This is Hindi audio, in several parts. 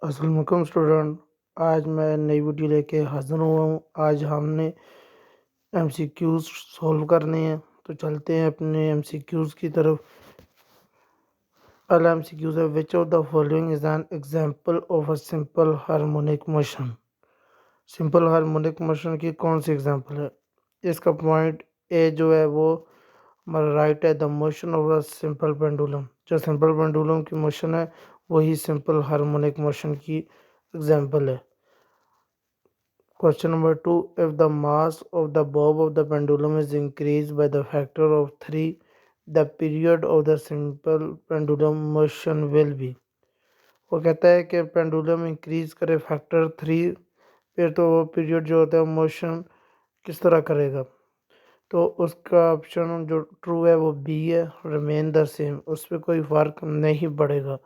अस्सलाम वालेकुम स्टूडेंट। आज मैं नई वीडियो लेके हाजिर हुआ हूँ। आज हमने MCQs सॉल्व करने हैं, तो चलते हैं अपने MCQs की तरफ। पहला MCQ है, which of the following is an example of a simple harmonic motion. Simple harmonic motion की कौन सी एग्जांपल है? इसका पॉइंट ए जो है वो हमारा राइट है। The motion of a simple pendulum, जो सिंपल पेंडुलम की मोशन है वही सिंपल हार्मोनिक मोशन की एग्जांपल है। Question number 2. If the mass of the bob of the pendulum is increased by the factor of 3, the period of the simple pendulum motion will be। वो कहता है कि पेंडुलम इंक्रीज करे फैक्टर 3, फिर तो वो पीरियड जो होता है मोशन किस तरह करेगा? तो उसका ऑप्शन जो ट्रू है वो बी है, रिमेन द सेम, उस पर कोई फ़र्क नहीं पड़ेगा।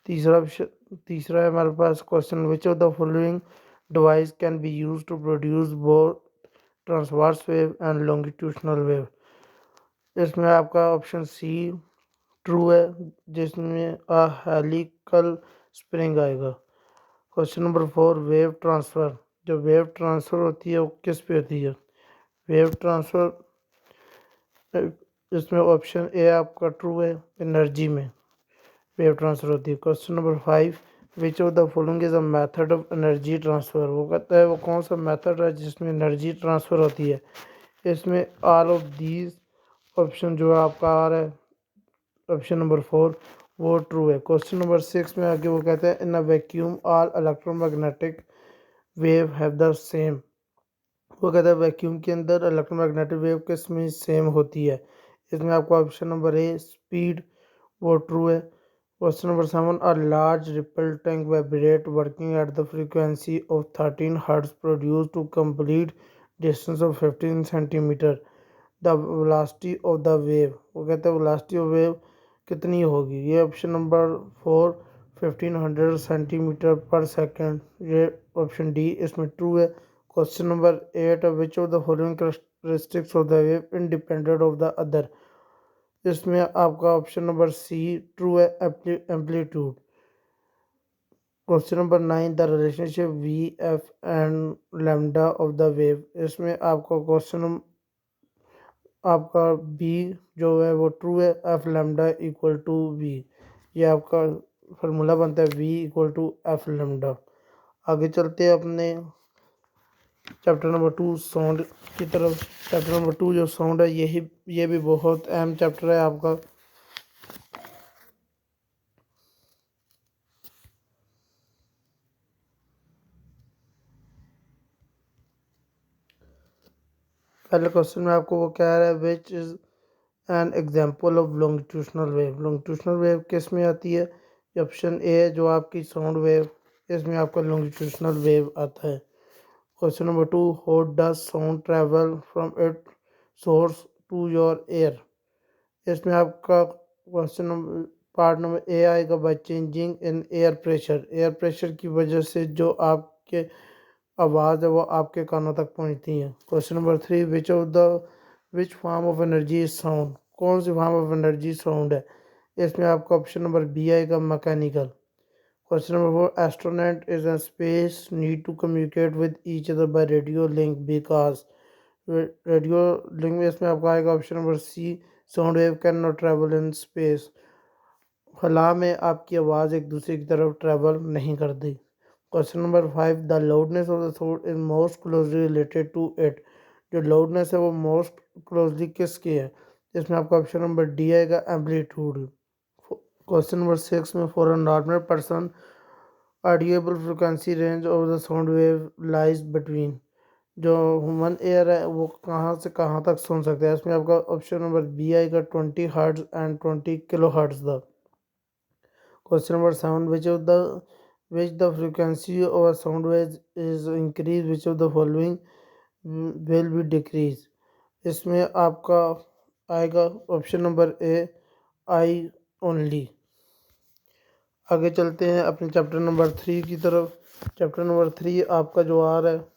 तीसरा है हमारे पास question, which of the following device can be use to produce both transverse wave and longitudinal wave. इसमें आपका ऑप्शन सी ट्रू है, जिसमें अ हेलिकल स्प्रिंग आएगा। Question number 4, wave transfer. जो वेव ट्रांसफ़र होती है वो किस पे होती है? वेव ट्रांसफ़र, इसमें ऑप्शन ए आपका ट्रू है, एनर्जी में वेव ट्रांसफ़र होती है। Question number 5, which of the following is a method of energy transfer. वो कहता है वो कौन सा मेथड है जिसमें एनर्जी ट्रांसफ़र होती है? इसमें ऑल ऑफ दीज ऑप्शन जो है आपका आ रहा है, ऑप्शन नंबर 4 वो ट्रू है। क्वेश्चन नंबर 6 में आगे वो कहता है, in a vacuum all electromagnetic wave have the same. वो कहता है वैक्यूम के अंदर इलेक्ट्रोमैग्नेटिक वेव किस में सेम होती है? इसमें आपको ऑप्शन नंबर ए स्पीड वो ट्रू है। Question number 7, a large ripple tank vibrate working at the frequency of 13 hertz produce to complete distance of 15 centimetre the velocity of the wave. वो कहते हैं वेलोसिटी ऑफ वेव कितनी होगी? ये option number 4 1500 centimetre per second, ये ऑप्शन डी इसमें ट्रू है। Question number 8, which of the following characteristics of the wave independent of the other. इसमें आपका ऑप्शन नंबर सी ट्रू है, amplitude. Question number 9, the relationship V F and lambda of the wave. इसमें आपका क्वेश्चन आपका बी जो है वो ट्रू है, F lambda equal to V. ये आपका फार्मूला बनता है V equal to F lambda. आगे चलते हैं अपने चैप्टर नंबर 2 साउंड की तरफ। चैप्टर नंबर 2 जो साउंड है ये भी बहुत अहम चैप्टर है आपका। पहले क्वेश्चन में आपको वो कह रहा है, which is an example of longitudinal wave. Longitudinal wave किस में आती है? ऑप्शन ए जो आपकी साउंड वेव, इसमें आपका लॉन्गिट्यूशनल वेव आता है। Question number 2, how does sound travel from it source to your ear. इसमें आपका question number part number A आएगा, by changing in air pressure. Air pressure की वजह से जो आपके आवाज़ है वो आपके कानों तक पहुंचती है। Question number 3, which form of energy is sound. कौन सी फॉर्म ऑफ एनर्जी साउंड है? इसमें आपका ऑप्शन नंबर बी आएगा, mechanical. Question number 4, astronaut is in space need to communicate with each other by radio link because. Radio link में इसमें आपका आएगा option number C, sound wave can not travel in space. खला में आपकी आवाज़ एक दूसरे की तरफ ट्रैवल नहीं करती। Question number 5, the loudness of the sound is most closely related to it. जो लाउडनेस है वो मोस्ट क्लोजली किसकी है? इसमें आपका ऑप्शन नंबर डी आएगा, एम्पलीट्यूड। क्वेश्चन नंबर 6 में, for a normal person audible frequency range of the sound wave lies between. जो ह्यूमन एयर है वो कहाँ से कहाँ तक सुन सकते हैं? इसमें आपका ऑप्शन नंबर बी आएगा, 20 हर्ट्ज एंड 20 किलो हर्ट्ज तक। Question number 7, which the frequency of a sound wave is increased, which of the following will be decreased। इसमें आपका आएगा option number A, I only. आगे चलते हैं अपने चैप्टर नंबर 3 की तरफ। चैप्टर नंबर 3 आपका जो आ रहा है,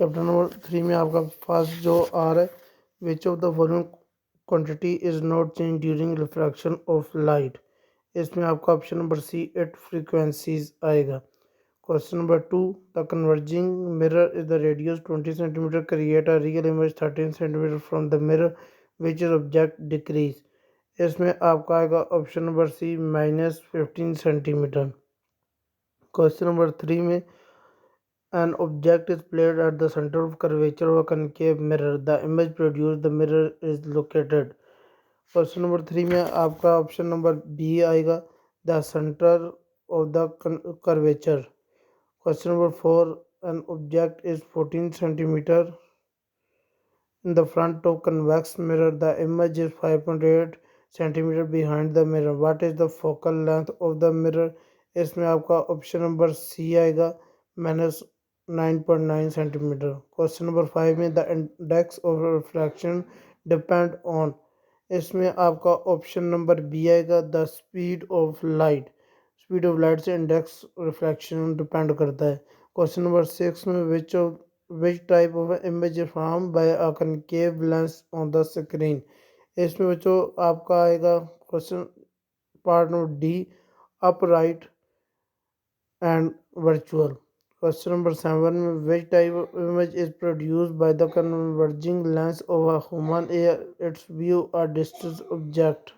चैप्टर नंबर 3 में आपका फर्स्ट जो आ रहा है which of the following quantity is not change during refraction of light. इसमें आपका ऑप्शन नंबर सी 8 फ्रीक्वेंसीज आएगा। Question number 2, the converging mirror is the radius 20 centimetre create a real image 13 centimetre from the mirror which is object decrease. इसमें आपका आएगा option number C -15 centimetre. Question number 3 में an object is placed at the center of curvature of a concave mirror. The image produced the mirror is located. Question number 3 में आपका ऑप्शन नंबर बी आएगा the centre of the curvature. Question number 4, an object is 14 centimeter in the front of convex mirror. The image is 5.8 centimeter behind the mirror. What is the focal length of the mirror? इसमें आपका ऑप्शन नंबर सी आएगा -9.9 सेंटीमीटर। क्वेश्चन नंबर 5 में the index of refraction depend on. इसमें आपका ऑप्शन नंबर बी आएगा the speed of light. Speed of light से इंडेक्स रिफ्रैक्शन डिपेंड करता है। क्वेश्चन नंबर 6 में which type of image is formed by a concave lens on the screen। इसमें बच्चों आपका आएगा question part number D upright and virtual. Question number 7 में which type of image is produced by the converging lens of a human ear its view a distant object।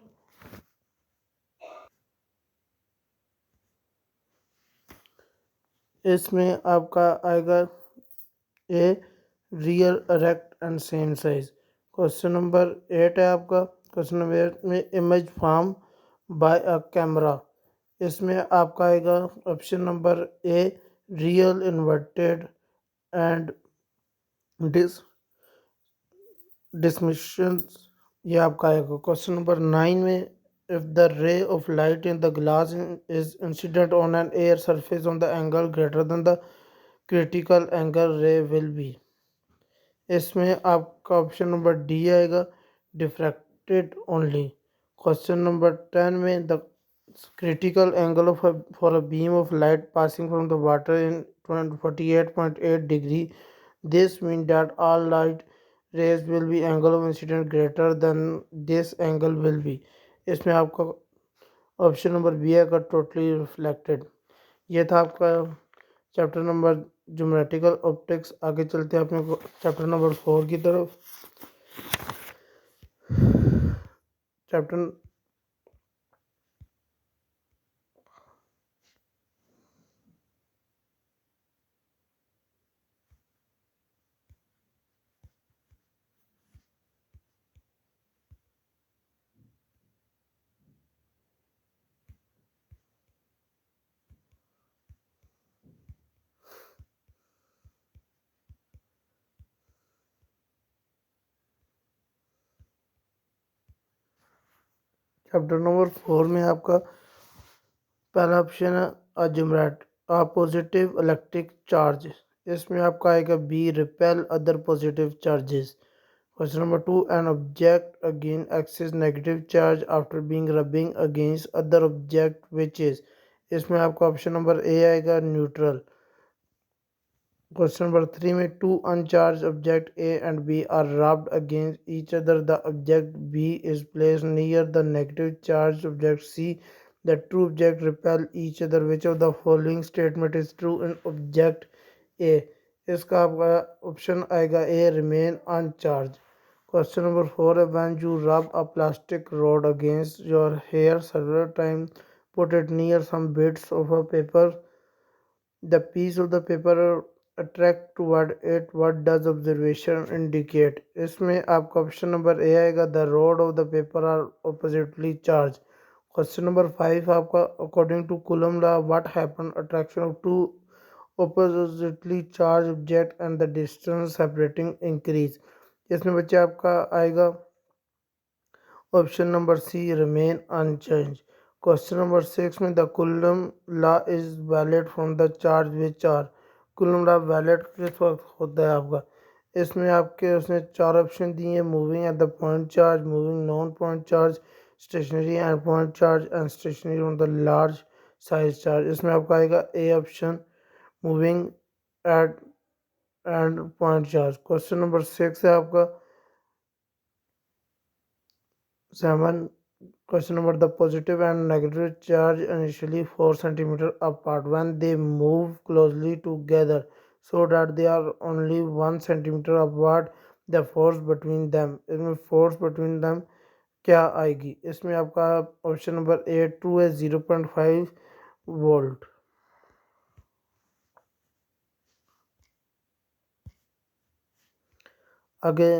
इसमें आपका आएगा A real erect and same size. Question number 8 है आपका। क्वेश्चन नंबर 8 में image form by a camera. इसमें आपका आएगा option number A real inverted and dis diminished ये आपका आएगा। क्वेश्चन नंबर 9 में if the ray of light in the glass is incident on an air surface on the angle greater than the critical angle ray will be. इसमें आपका ऑप्शन नंबर डी आएगा डिफ्रैक्टेड ओनली। क्वेश्चन नंबर 10 में the critical angle of for a beam of light passing from the water in 48.8 degree. This means that all light rays will be angle of incidence greater than this angle will be। इसमें आपका ऑप्शन नंबर बी है का टोटली रिफ्लेक्टेड। ये था आपका चैप्टर नंबर ज्योमेट्रिकल ऑप्टिक्स। आगे चलते हैं अपने चैप्टर नंबर 4 की तरफ। चैप्टर चैप्टर नंबर 4 में आपका पहला ऑप्शन है अ पॉजिटिव इलेक्ट्रिक चार्ज। इसमें आपका आएगा B repel other positive charges. Question number 2, an object again excess negative charge after being rubbing against other object which is. इसमें आपका ऑप्शन नंबर ए आएगा न्यूट्रल। क्वेश्चन नंबर 3 में two uncharged object A and B are rubbed against each other the object B is placed near the negative charge object C the true object repel each other which of the following statement is true in object A. इसका आपका ऑप्शन आएगा A remain uncharged. Question number 4 है when you rub a plastic rod against your hair several time put it near some bits of a paper the piece of the paper attract toward it what does observation indicate। इसमें आपका ऑप्शन नंबर ए आएगा the rod of the paper are oppositely charge. Question number 5 आपका according to Coulomb law what happen attraction of two oppositely charged object and the distance separating increase। इसमें बच्चे आपका आएगा option number C remain unchanged. Question number 6 में the Coulomb law is valid from the charge which are. Coulomb law valid किस वक्त होता है आपका। इसमें आपके उसने 4 ऑप्शन दिए हैं moving at the point charge, moving non point charge, stationary and point charge and stationary on the large size charge. इसमें आपका आएगा A option moving at and point charge. Question number 6 है आपका 7। Question number: the positive and negative charge initially 4 centimeter apart. When they move closely together so that they are only 1 centimeter apart, the force between them, इसमें force between them क्या आएगी? इसमें आपका ऑप्शन नंबर ए ट्रू है 0.5 वोल्ट। आगे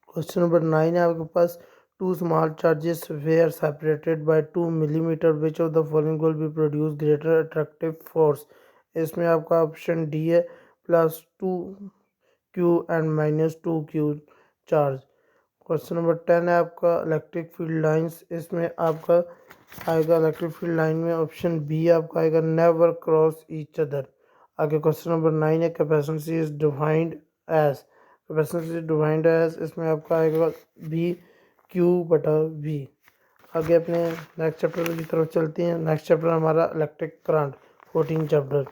क्वेश्चन नंबर 9 है आपके पास two small charges were separated by 2 millimeter. Which of the following will be produce greater attractive force? इसमें आपका ऑप्शन डी है +2q and -2q charge. Question number 10 है आपका इलेक्ट्रिक फील्ड लाइंस। इसमें आपका आएगा इलेक्ट्रिक फील्ड लाइन में ऑप्शन बी आपका आएगा नेवर क्रॉस ईच अदर। आगे क्वेश्चन नंबर 9 है capacitance is defined as. Capacitance is defined as इसमें आपका आएगा बी Q/V। आगे अपने नेक्स्ट चैप्टर की तरफ चलते हैं। नेक्स्ट चैप्टर हमारा इलेक्ट्रिक करंट 14 चैप्टर।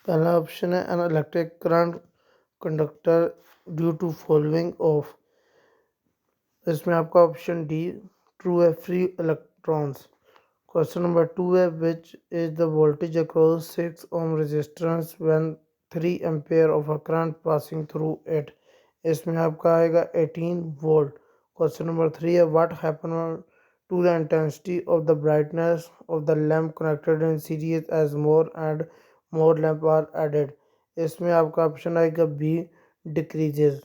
पहला ऑप्शन है an electric current conductor due to following of. इसमें आपका ऑप्शन डी ट्रू है फ्री इलेक्ट्रॉन्स। क्वेश्चन नंबर 2 है which is the voltage across 6 ohm resistance when 3 ampere of a current passing through it. इसमें आपका आएगा 18 वोल्ट। क्वेश्चन नंबर 3 है what happen to the intensity of the brightness of the lamp connected in series as more and more lamp are added. इसमें आपका ऑप्शन आएगा बी डिक्रीजेज।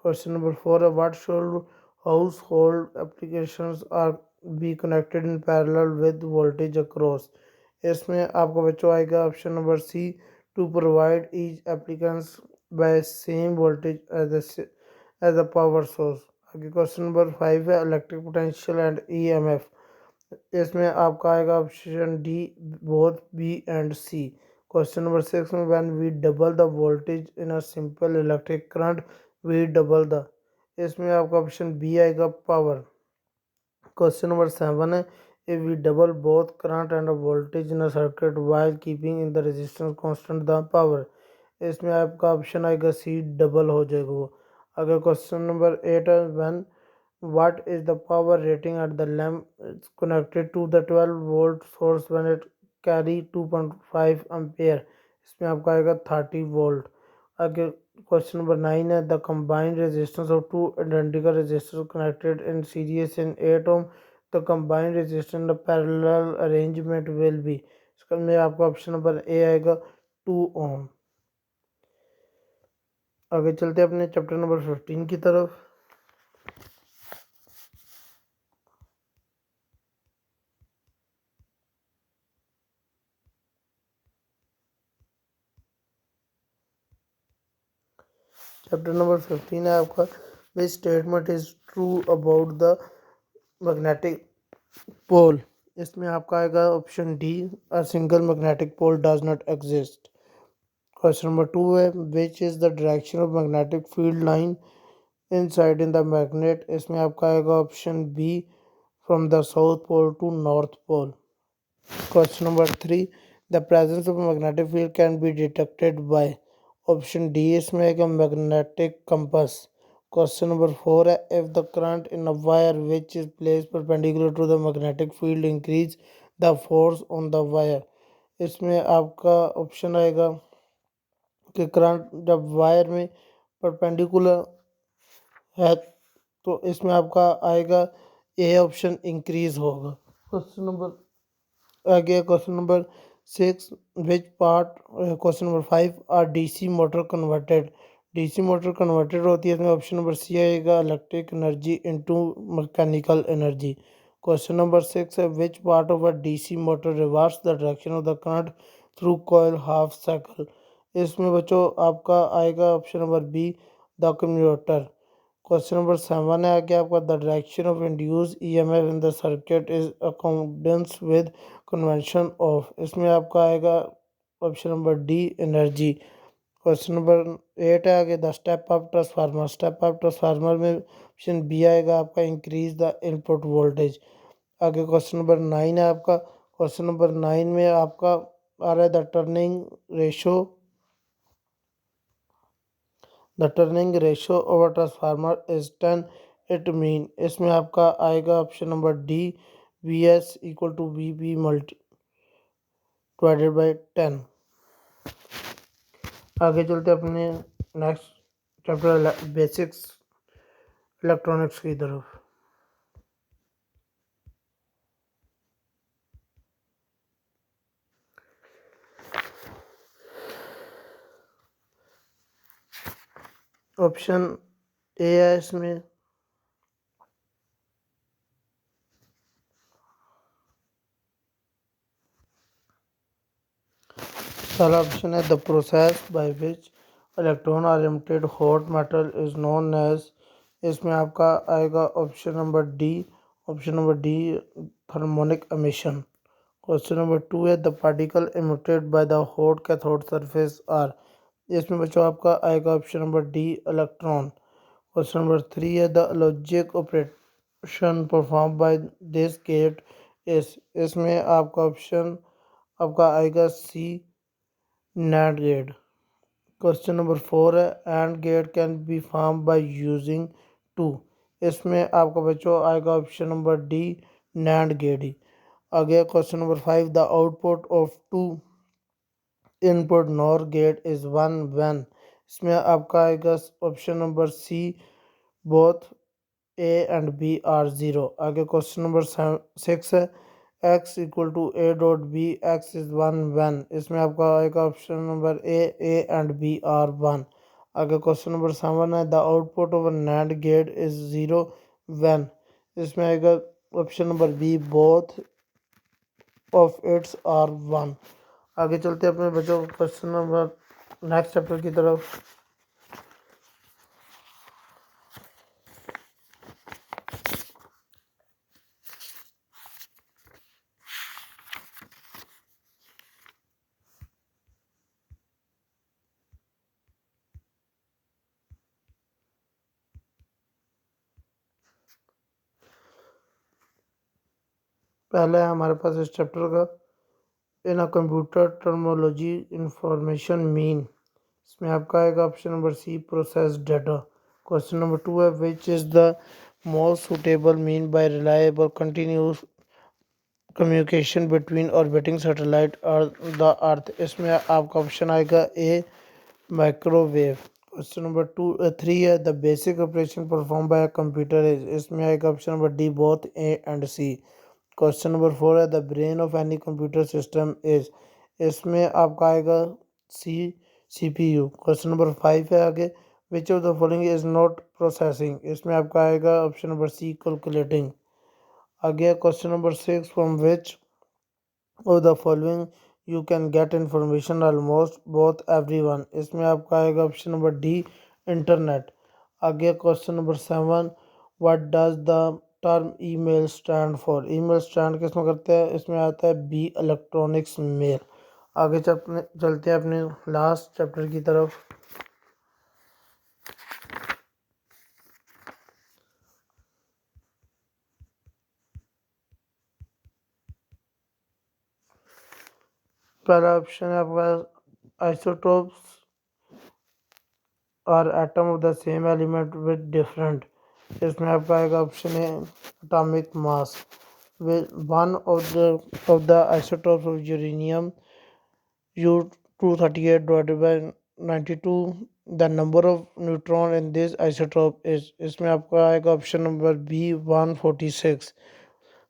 क्वेश्चन नंबर 4 है what should house hold applications are be connected in parallel with voltage across. इसमें आपका बच्चों आएगा option number C to provide each appliance by same voltage as a power source. आगे क्वेश्चन नंबर 5 है इलेक्ट्रिक पोटेंशियल एंड ईएमएफ। इसमें आपका आएगा option D both B and C. Question number 6 में when we double the voltage in a simple electric current we double the. इसमें आपका ऑप्शन बी आएगा पावर। क्वेश्चन नंबर 7 है if we double both current and voltage in a circuit while keeping in the resistance constant the power। इसमें आपका ऑप्शन आएगा सी डबल हो जाएगा वो। अगर क्वेश्चन नंबर 8 है when what is the power rating at the lamp it's connected to the 12 volt source when it carry 2.5 ampere। इसमें आपका आएगा 30 वोल्ट। आगे क्वेश्चन नंबर 9 है the combined resistance of two identical resistors connected in series in 8 ohm the combined resistance in parallel arrangement will be. इसका में आपका ऑप्शन नंबर ए आएगा 2 ओम। आगे चलते हैं अपने चैप्टर नंबर 15 की तरफ। चैप्टर नंबर 15 है आपका which statement is true about the magnetic pole. इसमें आपका आएगा option D a single magnetic pole does not exist. Question number 2 है which is the direction of magnetic field line inside in the magnet. इसमें आपका आएगा option B from the south pole to north pole. Question number 3 the presence of magnetic field can be detected by. Option D इसमें आएगा मैग्नेटिक कंपास। क्वेश्चन नंबर 4 है if the current in a wire which is placed perpendicular to the magnetic field increase the force on the wire. इसमें आपका ऑप्शन आएगा कि करंट जब वायर में परपेंडिकुलर है तो इसमें आपका आएगा ए ऑप्शन इंक्रीज होगा। क्वेश्चन नंबर आगे question number 6 which part. Question number 5 are DC motor converted. DC motor converted होती है इसमें ऑप्शन नंबर सी आएगा electric energy into mechanical energy. Question number 6 है which part of a DC motor reverse the direction of the current through coil half cycle. इसमें बच्चों आपका आएगा option number B the commutator. Question number 7 है आगे आपका the direction of induce EMF in the circuit is accordance with convention of, इसमें आपका आएगा option number D energy. Question number 8 है आगे the step up transformer, step up transformer में ऑप्शन बी आएगा आपका इंक्रीज द इनपुट वोल्टेज। आगे क्वेश्चन नंबर 9 है आपका, क्वेश्चन नंबर 9 में आपका आ रहा है the turning ratio of a transformer is 10, it mean, इसमें आपका आएगा option number D V S equal to V P multi divided by 10। आगे चलते अपने नेक्स्ट चैप्टर बेसिक्स इलेक्ट्रॉनिक्स की तरफ। ऑप्शन ए है इसमें पहला ऑप्शन है the process by which electron are emitted hot metal is known as, इसमें आपका आएगा option number D thermionic emission. Question number 2 है the particle emitted by the hot cathode surface are, इसमें बच्चों आपका आएगा option number D electron. Question number 3 है the logic operation perform by this gate is, इसमें आपका आएगा C NAND gate. Question number 4 है and gate can be form by using two, इसमें आपका बच्चों आएगा option number D NAND gate ही। आगे question number 5 the output of two input NOR gate is 1 when, इसमें आपका आएगा option number C both A and B are 0। आगे क्वेश्चन नंबर 6 है x equal to A dot B X is 1 when, इसमें आपका आएगा option number A and B are 1। आगे क्वेश्चन नंबर 7 है the output of NAND gate is 0 when, इसमें आएगा option number B both of its are 1। आगे चलते हैं अपने बच्चों क्वेश्चन नंबर नेक्स्ट चैप्टर की तरफ। पहला है हमारे पास इस चैप्टर का in a computer terminology information mean, इसमें आपका आएगा option number C process data. Question number 2 है which is the most suitable mean by reliable continuous communication between orbiting satellite और द अर्थ, इसमें आपका ऑप्शन आएगा ए माइक्रोवेव। क्वेश्चन नंबर 3 है the basic operation perform by computer is, इसमें आएगा option number D both A and C. Question number 4 है the brain of any computer system is, इसमें आपका आएगा सी CPU। क्वेश्चन नंबर 5 है आगे विच of the following is not processing, इसमें आपका आएगा ऑप्शन नंबर सी कैलकुलेटिंग। आगे question number 6 from which of the following you can get information almost both everyone, इसमें आपका आएगा ऑप्शन नंबर डी इंटरनेट। आगे question number 7 what does the term email stand for, email stand किसमें करते हैं, इसमें आता है बी इलेक्ट्रॉनिक्स मेल। आगे चलते हैं अपने लास्ट चैप्टर की तरफ। पहला ऑप्शन है आपका आइसोटोप्स और atom of the same element with different, इसमें आपका आएगा ऑप्शन है atomic mass. One of the isotopes of uranium U-238 divided by 92, the number of neutron in this isotope is, इसमें आपका आएगा option number B 146।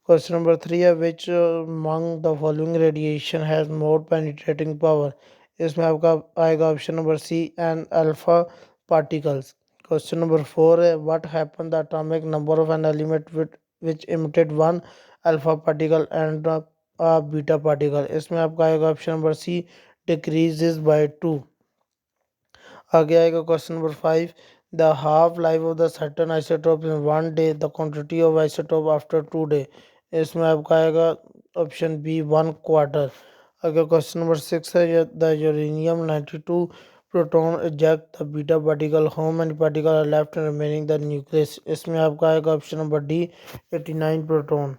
Question number 3 है which among the following radiation has more penetrating power, इसमें आपका आएगा option number C an alpha particles. Question number 4 है what happen the atomic number of an element which emitted one alpha particle and beta particle, इसमें आपका आएगा option number C decreases by 2। आगे आएगा question number 5 the half life of the certain isotope in 1 day, the quantity of isotope after 2 day। इसमें आपका आएगा ऑप्शन बी 1/4। अगर क्वेश्चन नंबर 6 है, the uranium 92 proton eject the beta particle, how many particle are left remaining the nucleus. इसमें आपका आएगा ऑप्शन नंबर डी 89 प्रोटॉन।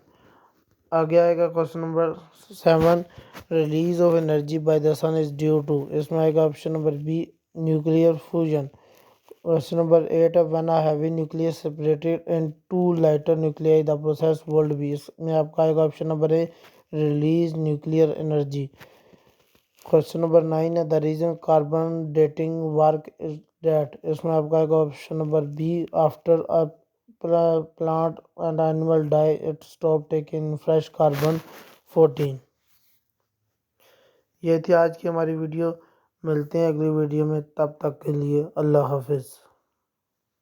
आगे आएगा question number 7, release of energy by the sun is due to. इसमें आएगा option number B nuclear fusion. Question number 8 है, when a heavy nucleus separated into lighter nuclei the process would be. इसमें आपका आएगा option number A release nuclear energy. Question number 9 है, the reason carbon dating work is that. इसमें आपका आएगा option number B after a plant and animal die it stop taking fresh carbon 14। ये थी आज की हमारी वीडियो। मिलते हैं अगली वीडियो में, तब तक के लिए अल्लाह हाफिज़।